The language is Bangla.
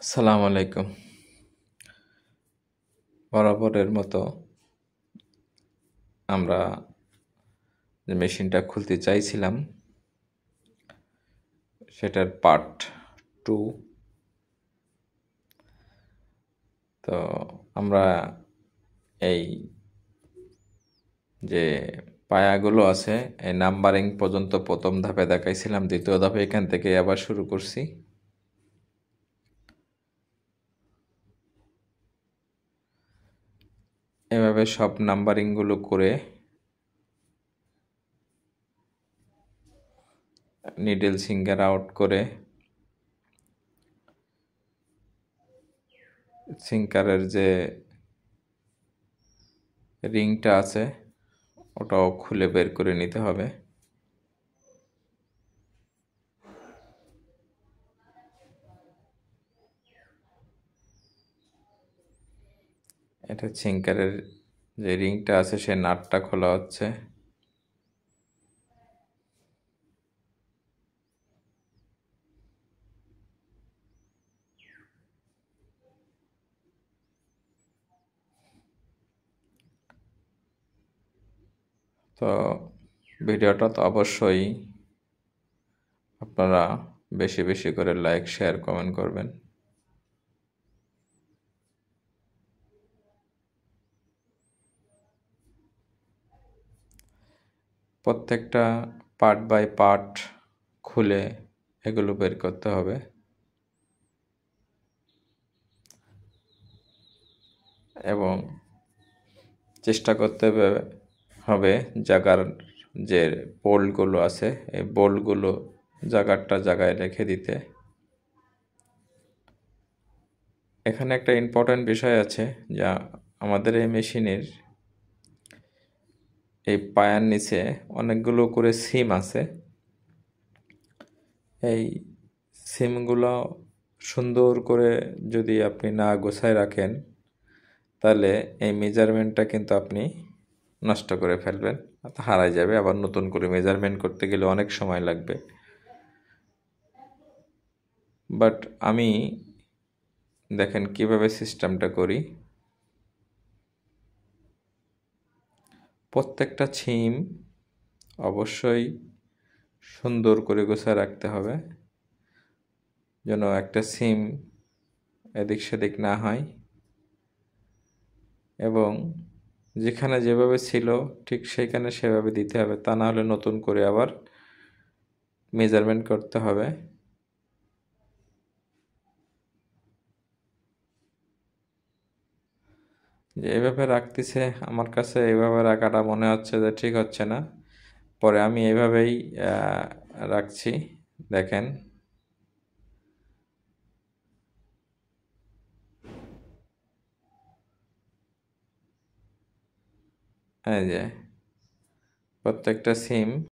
আসসালামু আলাইকুম। বরাবরের মতো আমরা যে মেশিনটা খুলতে চাইছিলাম সেটার পার্ট 2। তো আমরা এই যে পায়াগুলো আছে এই নাম্বারিং পর্যন্ত প্রথম ধাপে দেখাইছিলাম, দ্বিতীয় ধাপে এখান থেকে আবার শুরু করছি। এভাবে সব নাম্বারিংগুলো করে নিডল সিঙ্গার আউট করে সিঙ্কারের যে রিংটা আছে ওটাও খুলে বের করে নিতে হবে। এটা সিঙ্কারের যে রিংটা আছে সে নাটটা খোলা হচ্ছে। তো ভিডিওটা তো অবশ্যই আপনারা বেশি বেশি করে লাইক, শেয়ার, কমেন্ট করবেন। প্রত্যেকটা পার্ট বাই পার্ট খুলে এগুলো বের করতে হবে এবং চেষ্টা করতে হবে জায়গার যে বোল্টগুলো আছে এই বোল্টগুলো জায়গায় রেখে দিতে। এখানে একটা ইম্পর্ট্যান্ট বিষয় আছে যা আমাদের এই মেশিনের এই পায়ার নিচে অনেকগুলো করে সিম আছে। এই সিমগুলো সুন্দর করে যদি আপনি না গোছায় রাখেন তাহলে এই মেজারমেন্টটা কিন্তু আপনি নষ্ট করে ফেলবেন, হারায় যাবে। আবার নতুন করে মেজারমেন্ট করতে গেলে অনেক সময় লাগবে। বাট আমি দেখেন কিভাবে সিস্টেমটা করি। প্রত্যেকটা সিম অবশ্যই সুন্দর করে গোছায় রাখতে হবে যেন একটা সিম এদিক সেদিক না হয়, এবং যেখানে যেভাবে ছিল ঠিক সেইখানে সেভাবে দিতে হবে, তা না হলে নতুন করে আবার মেজারমেন্ট করতে হবে। যে এইভাবে রাখতেছে আমার কাছে এইভাবে রাখাটা মনে হচ্ছে যে ঠিক হচ্ছে না, পরে আমি এইভাবেই রাখছি। দেখেন এই যে প্রত্যেকটা সিম